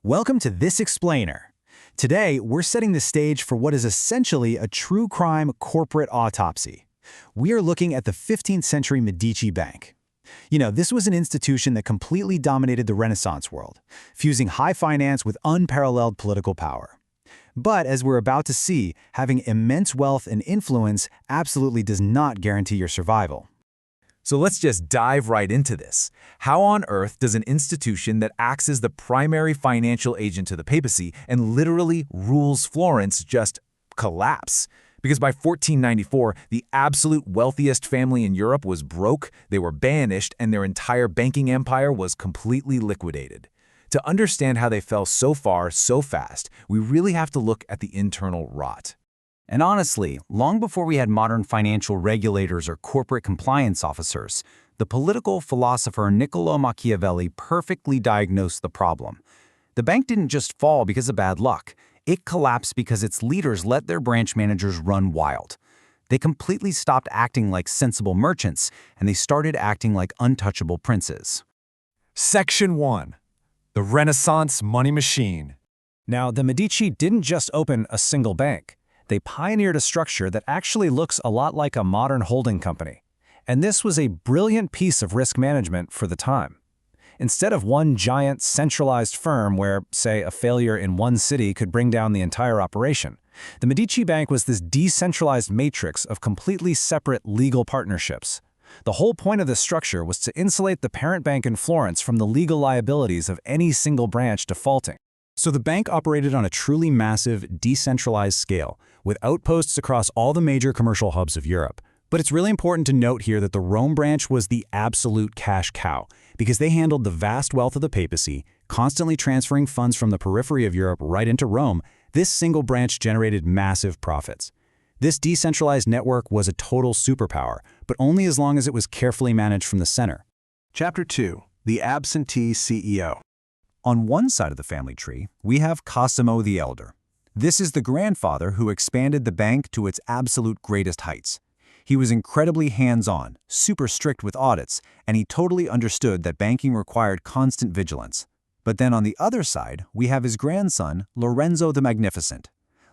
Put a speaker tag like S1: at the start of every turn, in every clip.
S1: Welcome to This Explainer. Today, we're setting the stage for what is essentially a true crime corporate autopsy. We are looking at the 15th century Medici Bank. This was an institution that completely dominated the Renaissance world, fusing high finance with unparalleled political power. But as we're about to see, having immense wealth and influence absolutely does not guarantee your survival.
S2: So let's just dive right into this. How on earth does an institution that acts as the primary financial agent to the papacy and literally rules Florence just collapse? Because by 1494, the absolute wealthiest family in Europe was broke, they were banished, and their entire banking empire was completely liquidated. To understand how they fell so far, so fast, we really have to look at the internal rot.
S1: And honestly, long before we had modern financial regulators or corporate compliance officers, the political philosopher Niccolò Machiavelli perfectly diagnosed the problem. The bank didn't just fall because of bad luck. It collapsed because its leaders let their branch managers run wild. They completely stopped acting like sensible merchants, and they started acting like untouchable princes.
S2: Section 1. The Renaissance Money Machine.
S3: Now, the Medici didn't just open a single bank. They pioneered a structure that actually looks a lot like a modern holding company. And this was a brilliant piece of risk management for the time. Instead of one giant centralized firm where, say, a failure in one city could bring down the entire operation, the Medici Bank was this decentralized matrix of completely separate legal partnerships. The whole point of this structure was to insulate the parent bank in Florence from the legal liabilities of any single branch defaulting. So the bank operated on a truly massive, decentralized scale, with outposts across all the major commercial hubs of Europe. But it's really important to note here that the Rome branch was the absolute cash cow, because they handled the vast wealth of the papacy, constantly transferring funds from the periphery of Europe right into Rome. This single branch generated massive profits. This decentralized network was a total superpower, but only as long as it was carefully managed from the center. Chapter 2. The Absentee CEO.
S1: On one side of the family tree, we have Cosimo the Elder. This is the grandfather who expanded the bank to its absolute greatest heights. He was incredibly hands-on, super strict with audits, and he totally understood that banking required constant vigilance. But then on the other side, we have his grandson, Lorenzo the Magnificent.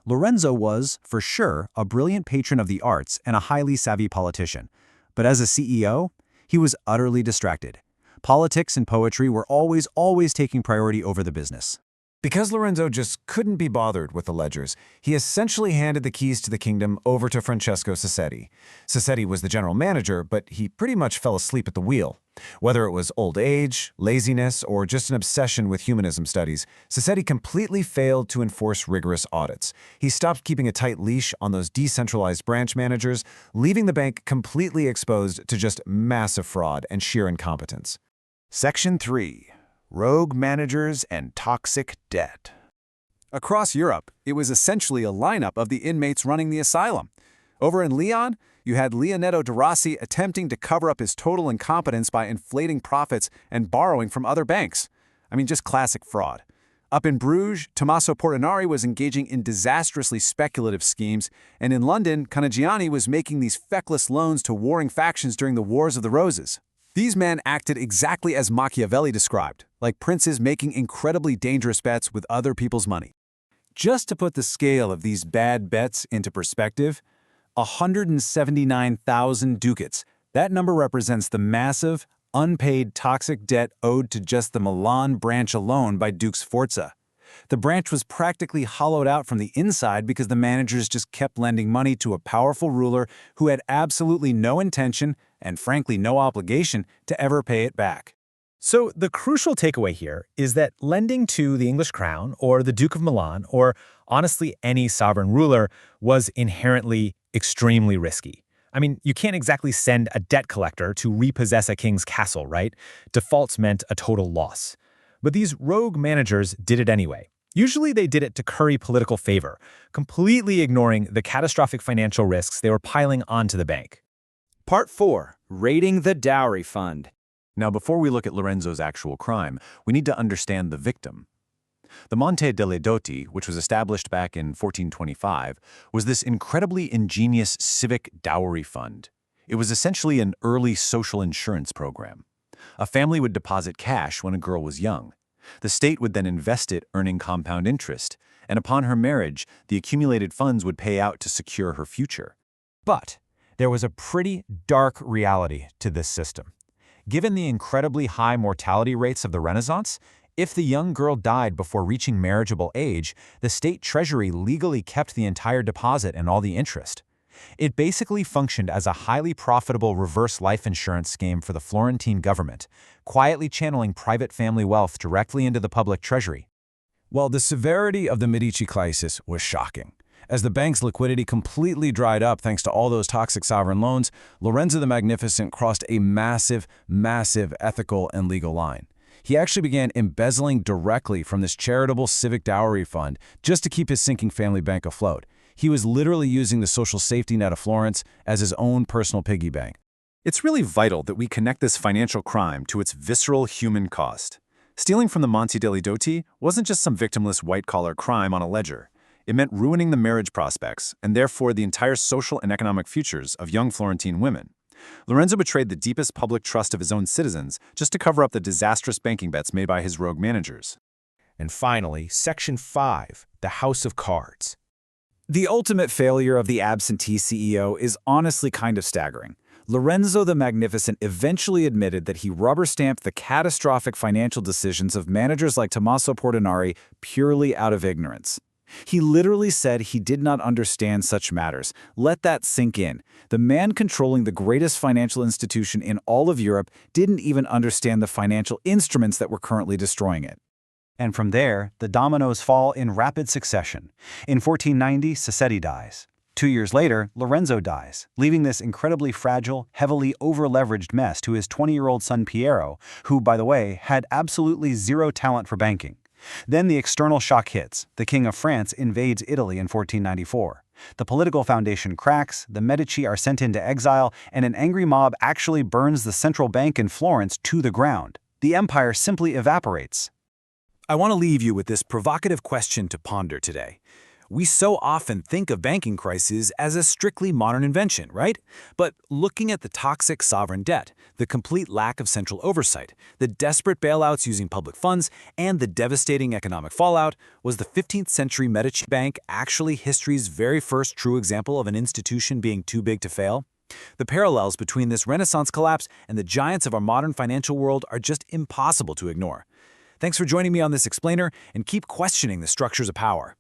S1: Lorenzo was, for sure, a brilliant patron of the arts and a highly savvy politician. But as a CEO, he was utterly distracted. Politics and poetry were always taking priority over the business.
S2: Because Lorenzo just couldn't be bothered with the ledgers, he essentially handed the keys to the kingdom over to Francesco Sassetti. Sassetti was the general manager, but he pretty much fell asleep at the wheel. Whether it was old age, laziness, or just an obsession with humanism studies, Sassetti completely failed to enforce rigorous audits. He stopped keeping a tight leash on those decentralized branch managers, leaving the bank completely exposed to just massive fraud and sheer incompetence.
S3: Section 3. Rogue Managers and Toxic Debt. Across Europe, it was essentially a lineup of the inmates running the asylum. Over in Lyon, you had Leonardo da Vinci attempting to cover up his total incompetence by inflating profits and borrowing from other banks. Just classic fraud. Up in Bruges, Tommaso Portinari was engaging in disastrously speculative schemes, and in London, Canigiani was making these feckless loans to warring factions during the Wars of the Roses. These men acted exactly as Machiavelli described, like princes making incredibly dangerous bets with other people's money. Just to put the scale of these bad bets into perspective, 179,000 ducats. That number represents the massive, unpaid toxic debt owed to just the Milan branch alone by Dukes Sforza. The branch was practically hollowed out from the inside because the managers just kept lending money to a powerful ruler who had absolutely no intention and frankly no obligation to ever pay it back.
S4: So the crucial takeaway here is that lending to the English crown or the Duke of Milan or honestly any sovereign ruler was inherently extremely risky. You can't exactly send a debt collector to repossess a king's castle, right? Defaults meant a total loss. But these rogue managers did it anyway. Usually they did it to curry political favor, completely ignoring the catastrophic financial risks they were piling onto the bank.
S5: Part 4. Raiding the Dowry Fund.
S1: Now, before we look at Lorenzo's actual crime, we need to understand the victim. The Monte delle Doti, which was established back in 1425, was this incredibly ingenious civic dowry fund. It was essentially an early social insurance program. A family would deposit cash when a girl was young. The state would then invest it, earning compound interest, and upon her marriage, the accumulated funds would pay out to secure her future.
S3: But there was a pretty dark reality to this system. Given the incredibly high mortality rates of the Renaissance, if the young girl died before reaching marriageable age, the state treasury legally kept the entire deposit and all the interest. It basically functioned as a highly profitable reverse life insurance scheme for the Florentine government, quietly channeling private family wealth directly into the public treasury. Well, the severity of the Medici crisis was shocking. As the bank's liquidity completely dried up thanks to all those toxic sovereign loans, Lorenzo the Magnificent crossed a massive ethical and legal line. He actually began embezzling directly from this charitable civic dowry fund just to keep his sinking family bank afloat. He was literally using the social safety net of Florence as his own personal piggy bank.
S1: It's really vital that we connect this financial crime to its visceral human cost. Stealing from the Monte dei Dotti wasn't just some victimless white-collar crime on a ledger. It meant ruining the marriage prospects, and therefore the entire social and economic futures of young Florentine women. Lorenzo betrayed the deepest public trust of his own citizens just to cover up the disastrous banking bets made by his rogue managers.
S3: And finally, Section 5, the House of Cards.
S1: The ultimate failure of the absentee CEO is honestly kind of staggering. Lorenzo the Magnificent eventually admitted that he rubber-stamped the catastrophic financial decisions of managers like Tommaso Portinari purely out of ignorance. He literally said he did not understand such matters. Let that sink in. The man controlling the greatest financial institution in all of Europe didn't even understand the financial instruments that were currently destroying it. And from there, the dominoes fall in rapid succession. In 1490, Sassetti dies. 2 years later, Lorenzo dies, leaving this incredibly fragile, heavily over-leveraged mess to his 20-year-old son Piero, who, by the way, had absolutely zero talent for banking. Then the external shock hits. The King of France invades Italy in 1494. The political foundation cracks, the Medici are sent into exile, and an angry mob actually burns the central bank in Florence to the ground. The empire simply evaporates. I want to leave you with this provocative question to ponder today. We so often think of banking crises as a strictly modern invention, right? But looking at the toxic sovereign debt, the complete lack of central oversight, the desperate bailouts using public funds, and the devastating economic fallout, was the 15th century Medici Bank actually history's very first true example of an institution being too big to fail? The parallels between this Renaissance collapse and the giants of our modern financial world are just impossible to ignore. Thanks for joining me on this explainer, and keep questioning the structures of power.